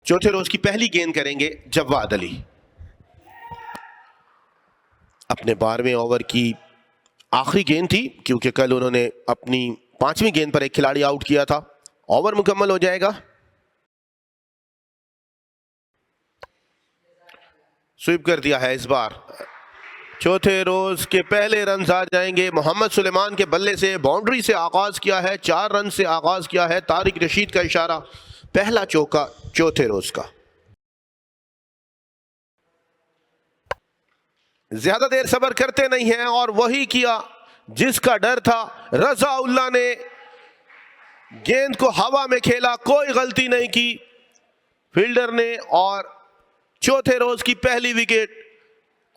चौथे रोज की पहली गेंद करेंगे जवाद अली। अपने 12वें ओवर की आखिरी गेंद थी, क्योंकि कल उन्होंने अपनी 5वीं गेंद पर एक खिलाड़ी आउट किया था। ओवर मुकम्मल हो जाएगा। स्वीप कर दिया है इस बार। चौथे रोज के पहले रन आ जाएंगे। मोहम्मद सुलेमान के बल्ले से बाउंड्री से आगाज किया है, 4 रन से आगाज किया है। तारिक रशीद का इशारा, पहला चौका चौथे रोज का। ज्यादा देर सब्र करते नहीं हैं और वही किया जिसका डर था। रजा उल्लाह ने गेंद को हवा में खेला, कोई गलती नहीं की फील्डर ने, और चौथे रोज की पहली विकेट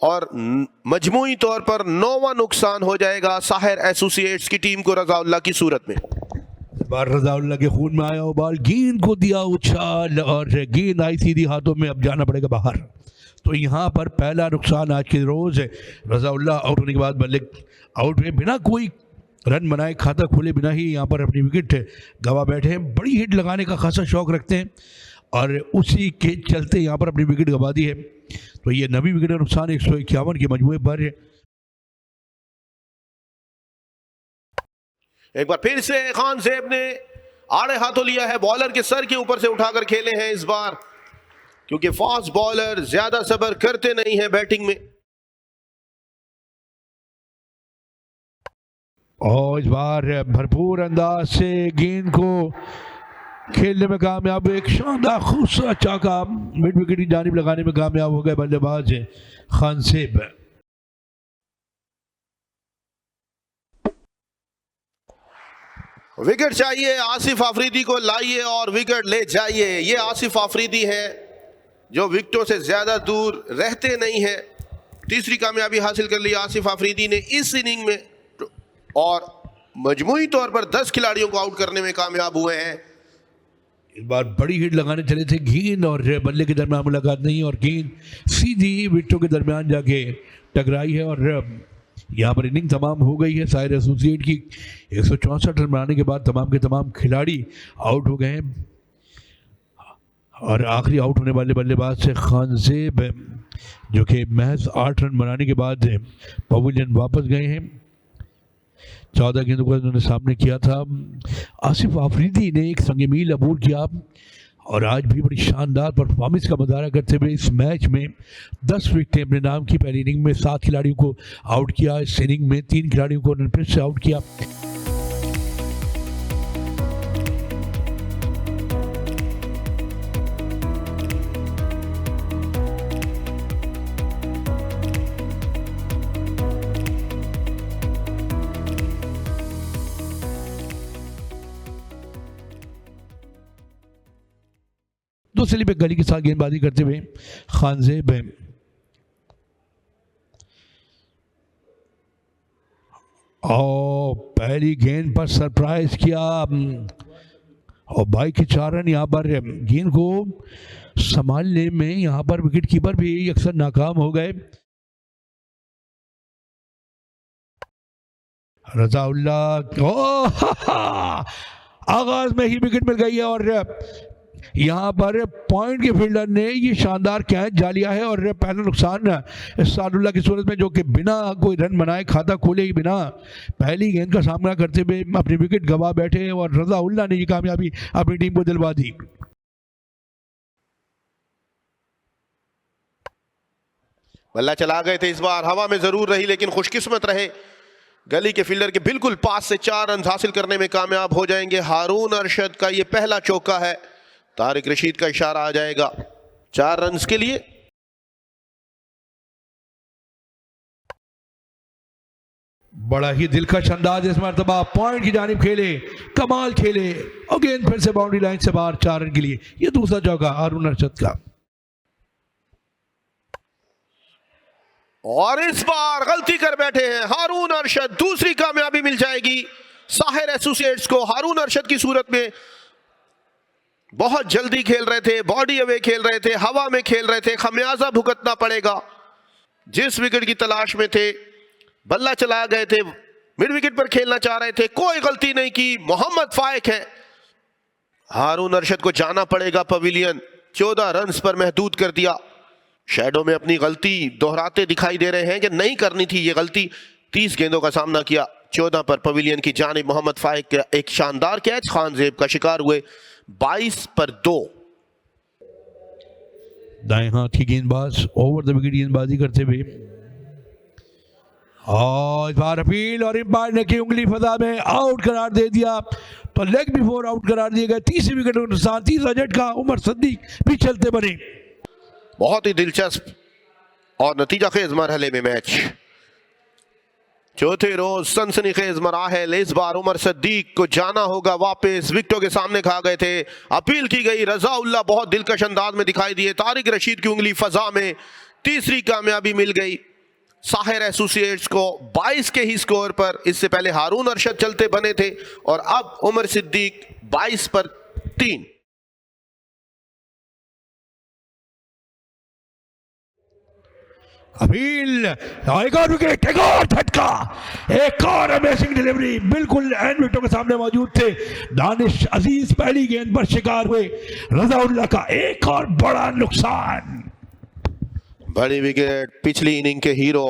और मजमूई तौर पर 9वां नुकसान हो जाएगा साहिर एसोसिएट्स की टीम को रजाउल्लाह की सूरत में। बार रजाउल्लाह के खून में आया वो बॉल, गेंद को दिया उछाल और गेंद आई सीधी हाथों में। अब जाना पड़ेगा बाहर। तो यहाँ पर पहला नुकसान आज के रोज है। रजाउल्लाह आउट होने के बाद बल्ले आउट हुए, बिना कोई रन बनाए, खाता खोले बिना ही यहाँ पर अपनी विकेट गवा बैठे हैं। बड़ी हिट लगाने का खासा शौक रखते हैं और उसी के चलते यहाँ पर अपनी विकेट गवा दी है। तो ये 9वीं विकेट का नुकसान 151 के मजमूए पर है। एक बार फिर से खान ज़ेब ने आड़े हाथों लिया है, बॉलर के सर के ऊपर से उठाकर खेले हैं इस बार, क्योंकि फास्ट बॉलर ज्यादा सब्र करते नहीं है बैटिंग में। और इस बार भरपूर अंदाज से गेंद को खेलने में कामयाब, एक शानदार खूबसूरत चौका मिड विकेट की जानिब लगाने में कामयाब हो गए बल्लेबाज खान ज़ेब। विकेट चाहिए, आसिफ आफरीदी को लाइए और विकेट ले जाइए। ये आसिफ आफरीदी है जो विकेटों से ज्यादा दूर रहते नहीं है। तीसरी कामयाबी हासिल कर ली आसिफ आफरीदी ने इस इनिंग में, और मजमूई तौर पर 10 खिलाड़ियों को आउट करने में कामयाब हुए हैं। इस बार बड़ी हिट लगाने चले थे, गेंद और बल्ले के दरमियान मुलाकात नहीं और गेंद सीधी विकेटों के दरमियान जाके टकराई है और यहाँ पर इनिंग तमाम हो गई है। साहिर एसोसिएट की 164 रन बनाने के बाद तमाम के तमाम खिलाड़ी आउट हो गए हैं और आखिरी आउट होने वाले बल्लेबाज से खान ज़ेब, जो कि महज 8 रन बनाने के बाद पवेलियन वापस गए हैं। 14 गेंदों का उन्होंने सामने किया था। आसिफ आफरीदी ने एक संग मील अबूर किया और आज भी बड़ी शानदार परफॉर्मेंस का मुजाहरा करते हुए इस मैच में 10 विकेटें अपने नाम की। पहली इनिंग में 7 खिलाड़ियों को आउट किया, इस इनिंग में 3 खिलाड़ियों को उन्होंने फिर से आउट किया। दूसरी पे गली के साथ गेंदबाजी करते हुए खान ज़ेब है। और पहली गेंद पर सरप्राइज किया और भाई के 4 रन। यहाँ पर गेंद को संभालने में यहाँ पर विकेट कीपर भी अक्सर नाकाम हो गए। रजाउल्लाह आगाज में ही विकेट मिल गई है और यहाँ पर पॉइंट के फील्डर ने ये शानदार कैच जा लिया है और पहला नुकसान सादुल्लाह की सूरत में, जो कि बिना कोई रन बनाए, खाता खोले ही बिना पहली गेंद का सामना करते हुए अपनी विकेट गवा बैठे और रजाउल्लाह ने ये कामयाबी अपनी टीम को दिलवा दी। बल्ला चला गए थे इस बार, हवा में जरूर रही लेकिन खुशकिस्मत रहे। गली के फील्डर के बिल्कुल पास से 4 रन हासिल करने में कामयाब हो जाएंगे। हारून अरशद का ये पहला चौका है। तारिक रशीद का इशारा आ जाएगा 4 रन के लिए। बड़ा ही दिलकश अंदाज इस मरतबा पॉइंट की जानिब खेले, कमाल खेले और गेंद फिर से बाउंड्री लाइन से बाहर 4 रन के लिए। ये दूसरा चौका हारून अरशद का। और इस बार गलती कर बैठे हैं हारून अरशद। दूसरी कामयाबी मिल जाएगी साहिर एसोसिएट्स को। हारून अरशद की सूरत में बहुत जल्दी खेल रहे थे, बॉडी अवे खेल रहे थे, हवा में खेल रहे थे, खमियाजा भुगतना पड़ेगा। जिस विकेट की तलाश में थे, बल्ला चला गए थे, मिड विकेट पर खेलना चाह रहे थे, कोई गलती नहीं की। मोहम्मद फाइक है, हारून अरशद को जाना पड़ेगा पवेलियन। 14 रन्स पर महदूद कर दिया। शैडो में अपनी गलती दोहराते दिखाई दे रहे हैं कि नहीं करनी थी ये गलती। 30 गेंदों का सामना किया। 14 पर पवेलियन की जानिब मोहम्मद फाइक का एक शानदार कैच, खान जेब का शिकार हुए। 22 पर 2। दाएं हाथ की गेंदबाज ओवर द विकेट गेंदबाजी करते हुए, और इस बार अपील और एम्पायर ने की उंगली फजा में आउट करार दे दिया, तो लेग बिफोर आउट करार दिए गए। 30 विकेट के नुकसान, 30 झटका। उमर सिद्दीक भी चलते बने। बहुत ही दिलचस्प और नतीजा खेज मरहले में मैच। चौथे रोज सनसनीखेज मराहल। इस बार उमर सिद्दीक को जाना होगा वापस। विकेटों के सामने खा गए थे। अपील की गई। रजा उल्लाह बहुत दिलकश अंदाज में दिखाई दिए। तारिक रशीद की उंगली फजा में। तीसरी कामयाबी मिल गई साहिर एसोसिएट्स को 22 के ही स्कोर पर। इससे पहले हारून अरशद चलते बने थे और अब उमर सिद्दीक 22 पर 3। अपील, एक और विकेट, एक और झटका, एक और अमेजिंग डिलीवरी। बिल्कुल एंड विकेटों के सामने मौजूद थे। दानिश अजीज पहली गेंद पर शिकार हुए। रजा उल्लाह का एक और बड़ा नुकसान। बड़ी विकेट पिछली इनिंग के हीरो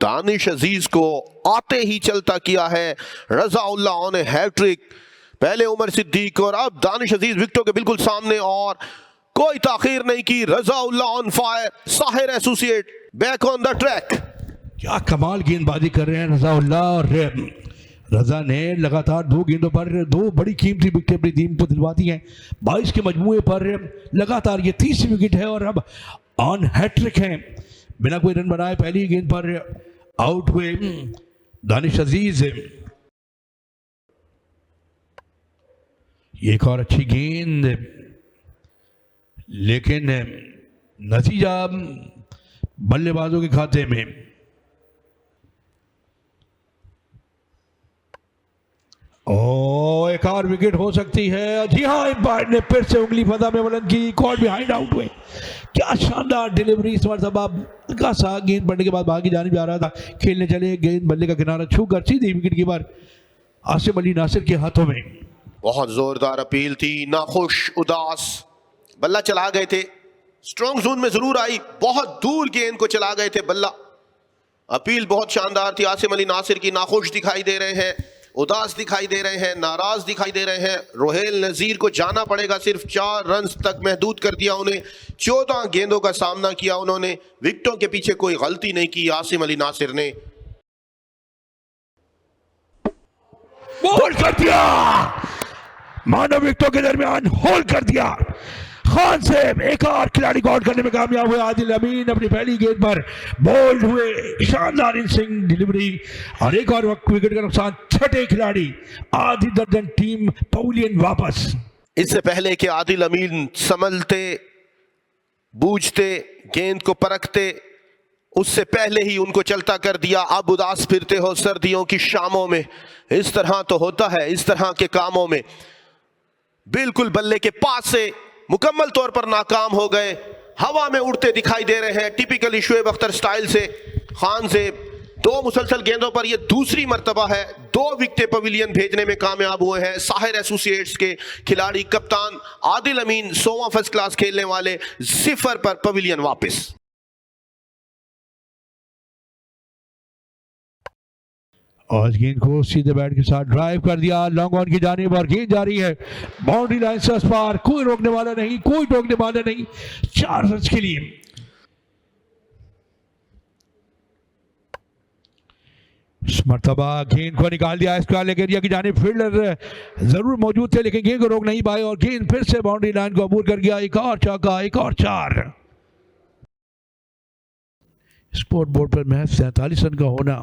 दानिश अजीज को आते ही चलता किया है रजा उल्लाह ने हैट्रिक। पहले उमर सिद्दीक और अब दानिश अजीज विकेटों के बिल्कुल सामने, और कोई ताखीर नहीं की। Raza Ullah on fire. Sahir associate back on the track. क्या कमाल गेंदबाजी कर रहे हैं रजा उल्लाह। और रजा ने लगातार 2 गेंदों पर 2 बड़ी कीमती विकेट अपनी टीम को दिलवा दी हैं। 22 के मजमूए पर लगातार ये 30 विकेट है और अब ऑन हैट्रिक हैं। बिना कोई रन बनाए पहली गेंद पर आउट हुए दानिश अजीज। एक और अच्छी गेंद, लेकिन नतीजा बल्लेबाजों के खाते में। एक और विकेट हो सकती है। जी हाँ, एम्पायर ने फिर से उंगली फजा में बुलंद की। कॉल बिहाइंड आउट हुए। क्या शानदार डिलीवरी। इस बार सब हल्का सा गेंद पड़ने के बाद बाकी जाने जा रहा था, खेलने चले, गेंद बल्ले का किनारा छूकर सीधी विकेट कीपर आसिम अली नासिर के हाथों में। बहुत जोरदार अपील थी। नाखुश उदास बल्ला चला गए थे। स्ट्रॉन्ग जोन में जरूर आई, बहुत दूर गेंद को चला गए थे बल्ला। अपील बहुत शानदार थी। आसिम अली नासिर की नाखुश दिखाई दे रहे हैं, उदास दिखाई दे रहे हैं, नाराज दिखाई दे रहे हैं। रोहेल नजीर को जाना पड़ेगा। सिर्फ 4 रन्स तक महदूद कर दिया उन्हें। 14 गेंदों का सामना किया उन्होंने। विकेटों के पीछे कोई गलती नहीं की आसिम अली नासिर ने। होल्ड कर दिया, मानव विकेटों के दरमियान होल्ड कर दिया। खान से एक और खिलाड़ी को आउट करने में कामयाब हुए। आदिल अमीन अपनी पहली गेंद पर बोल्ड हुए। शानदार इनिंग डिलीवरी और एक और विकेट का नुकसान। छठे खिलाड़ी आधी दर्जन टीम पवेलियन वापस। इससे पहले कि आदिल अमीन संभलते, बूझते, गेंद को परखते, उससे पहले ही उनको चलता कर दिया। अब उदास फिरते हो सर्दियों की शामों में। इस तरह तो होता है इस तरह के कामों में। बिल्कुल बल्ले के पास से मुकम्मल तौर पर नाकाम हो गए। हवा में उड़ते दिखाई दे रहे हैं टिपिकली शुएब अख्तर स्टाइल से। खान से 2 मुसलसल गेंदों पर यह दूसरी मर्तबा है 2 विकेटें पवेलियन भेजने में कामयाब हुए हैं साहिर एसोसिएट्स के खिलाड़ी। कप्तान आदिल अमीन 100वां फर्स्ट क्लास खेलने वाले 0 पर पवेलियन वापस। और गेंद को सीधे बैट के साथ ड्राइव कर दिया लॉन्ग ऑन की जानिब और गेंद जारी है बाउंड्री लाइन से उस पार। कोई रोकने वाला नहीं, कोई टोकने वाला नहीं। 4 रन के लिए इस मर्तबा गेंद को निकाल दिया स्क्वायर लेग एरिया की जानिब। फील्डर जरूर मौजूद थे लेकिन गेंद को रोक नहीं पाए और गेंद फिर से बाउंड्री लाइन को अबूर कर गया। एक और चौका, एक और 4। स्कोर बोर्ड पर महज 47 रन का होना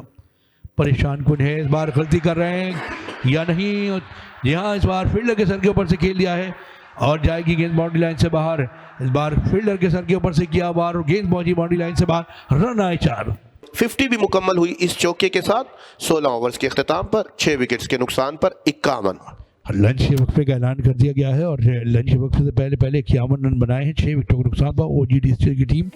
परेशान कुन है। इस बार गलती कर रहे हैं या नहीं? जी हाँ, इस बार फील्डर के सर के ऊपर से खेल दिया है और जाएगी गेंद बाउंड्री लाइन से बाहर। इस बार फील्डर के सर के ऊपर से किया बार और गेंद पहुंची बाउंड्री लाइन से बाहर। रन आए 4। 50 भी मुकम्मल हुई इस चौके के साथ। 16 ओवर्स के अख्ताम पर 6 विकेट्स के नुकसान पर 51। लंच के वक्फे का ऐलान कर दिया गया है और लंच के वक्फे से पहले 51 रन बनाए हैं 6 विकेटों के नुकसान पर ओजीडी की टीम।